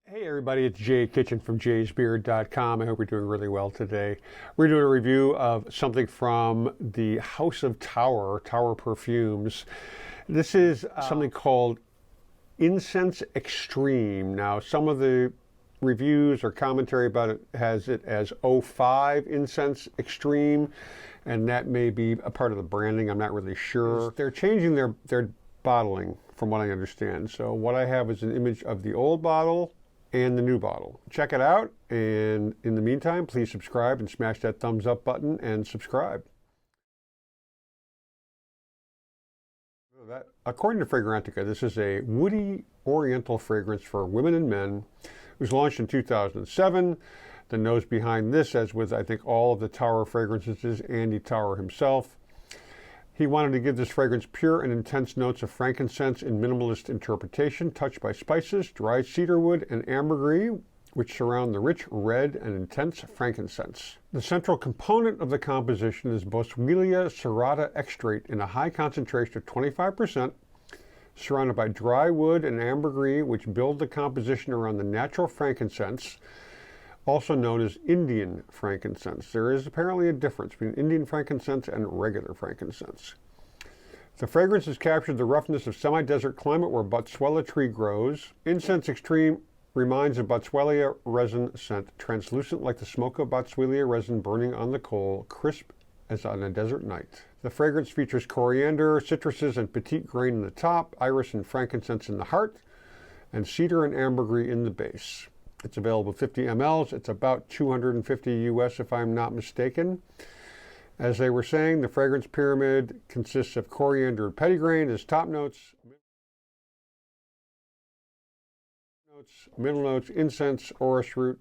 Hey everybody, it's Jay Kitchen from jaysbeard.com. I hope you're doing really well today. We're doing a review of something from the House of Tower perfumes. This is something called Incense Extreme. Now, some of the reviews or commentary about it has it as 05 Incense Extreme, and that may be a part of the branding. I'm not really sure. They're changing their bottling from what I understand. So what I have is an image of the old bottle and the new bottle. Check it out, and in the meantime, please subscribe and smash that thumbs up button and subscribe. According to Fragrantica, this is a woody oriental fragrance for women and men. It was launched in 2007. The nose behind this, as with I think all of the Tower fragrances, is Andy Tower himself. He wanted to give this fragrance pure and intense notes of frankincense in minimalist interpretation, touched by spices, dried cedarwood, and ambergris, which surround the rich red and intense frankincense. The central component of the composition is Boswellia Serrata extrait in a high concentration of 25%, surrounded by dry wood and ambergris, which build the composition around the natural frankincense, also known as Indian frankincense. There is apparently a difference between Indian frankincense and regular frankincense. The fragrance has captured the roughness of semi-desert climate where Boswellia tree grows. Incense Extreme reminds of Boswellia resin scent, translucent like the smoke of Boswellia resin burning on the coal, crisp as on a desert night. The fragrance features coriander, citruses, and petit-grain in the top, iris and frankincense in the heart, and cedar and ambergris in the base. It's available 50 mLs. It's about $250 US if I'm not mistaken. As they were saying, the fragrance pyramid consists of coriander and petit-grain as top notes, middle notes, incense, orris root,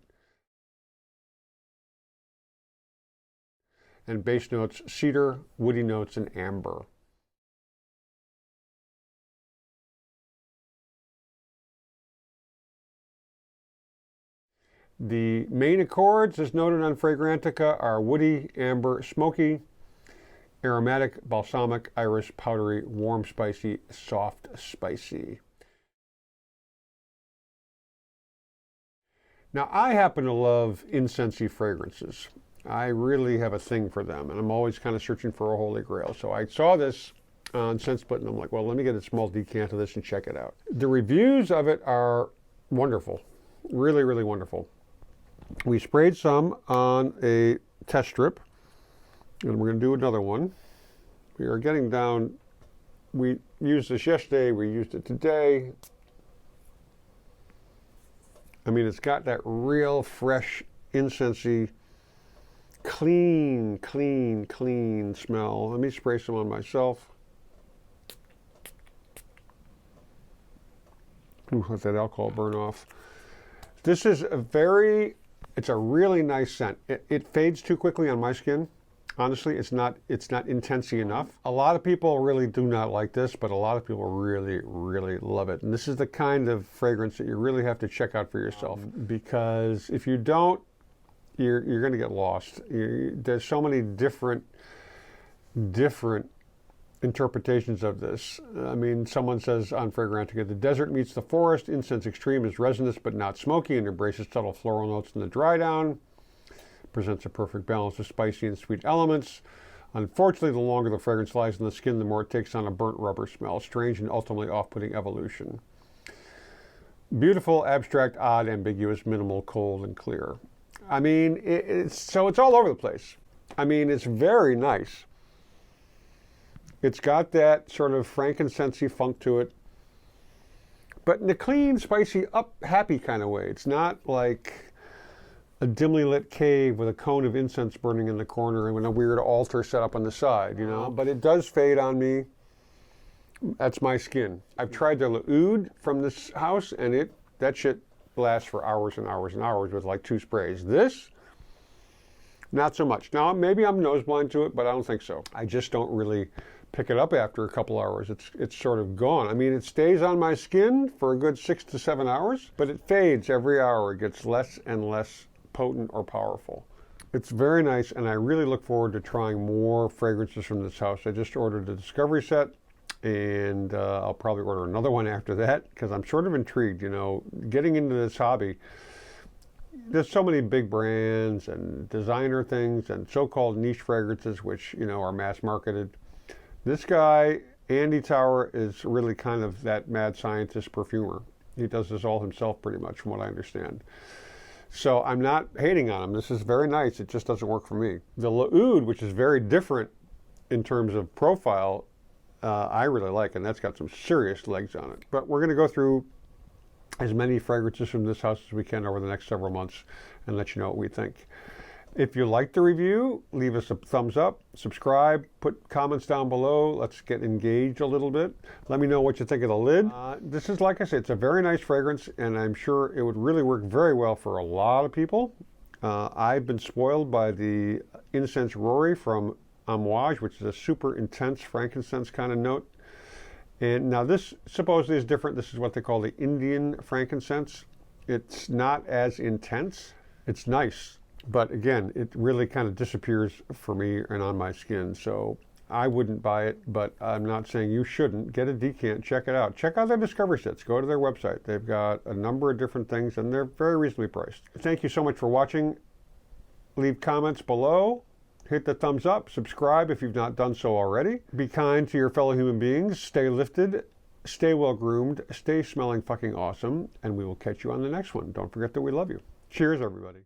and base notes, cedar, woody notes, and amber. The main accords, as noted on Fragrantica, are woody, amber, smoky, aromatic, balsamic, iris, powdery, warm, spicy, soft, spicy. Now, I happen to love incensey fragrances. I really have a thing for them, and I'm always kind of searching for a holy grail. So I saw this on ScentSplit, and I'm like, well, let me get a small decant of this and check it out. The reviews of it are wonderful, really, really wonderful. We sprayed some on a test strip, and we're going to do another one. We are getting down, we used this yesterday, we used it today. I mean, it's got that real fresh, incensey, clean smell. Let me spray some on myself. Ooh, let that alcohol burn off. This is it's a really nice scent. It fades too quickly on my skin. Honestly, it's not intensey enough. A lot of people really do not like this, but a lot of people really, really love it. And this is the kind of fragrance that you really have to check out for yourself, because if you don't, you're going to get lost. There's so many different interpretations of this. I mean, someone says on Fragrantica, the desert meets the forest. Incense Extreme is resinous but not smoky and embraces subtle floral notes in the dry down. Presents a perfect balance of spicy and sweet elements. Unfortunately, the longer the fragrance lies in the skin, the more it takes on a burnt rubber smell. Strange and ultimately off-putting evolution. Beautiful, abstract, odd, ambiguous, minimal, cold, and clear. I mean, it's all over the place. I mean, it's very nice. It's got that sort of frankincense-y funk to it, but in a clean, spicy, happy kind of way. It's not like a dimly lit cave with a cone of incense burning in the corner and a weird altar set up on the side, you know? But it does fade on me. That's my skin. I've tried the Oud from this house, and that shit lasts for hours and hours and hours with like 2 sprays. This, not so much. Now, maybe I'm nose blind to it, but I don't think so. I just don't really pick it up after a couple hours. It's sort of gone. I mean, it stays on my skin for a good 6 to 7 hours, but it fades every hour. It gets less and less potent or powerful. It's very nice, and I really look forward to trying more fragrances from this house. I just ordered the Discovery set, and I'll probably order another one after that because I'm sort of intrigued, you know, getting into this hobby. There's so many big brands and designer things and so-called niche fragrances, which, you know, are mass marketed. This guy, Andy Tower, is really kind of that mad scientist perfumer. He does this all himself pretty much, from what I understand. So I'm not hating on him. This is very nice. It just doesn't work for me. The L'Oud, which is very different in terms of profile, I really like, and that's got some serious legs on it. But we're going to go through as many fragrances from this house as we can over the next several months and let you know what we think. If you like the review, leave us a thumbs up, subscribe, put comments down below. Let's get engaged a little bit. Let me know what you think of the lid. This is, like I said, it's a very nice fragrance, and I'm sure it would really work very well for a lot of people. I've been spoiled by the Incense Rory from Amouage, which is a super intense frankincense kind of note. And now this supposedly is different. This is what they call the Indian frankincense. It's not as intense. It's nice, but again, it really kind of disappears for me and on my skin. So I wouldn't buy it, but I'm not saying you shouldn't. Get a decant, check it out. Check out their discovery sets. Go to their website. They've got a number of different things, and they're very reasonably priced. Thank you so much for watching. Leave comments below. Hit the thumbs up, subscribe if you've not done so already. Be kind to your fellow human beings, stay lifted, stay well groomed, stay smelling fucking awesome, and we will catch you on the next one. Don't forget that we love you. Cheers, everybody.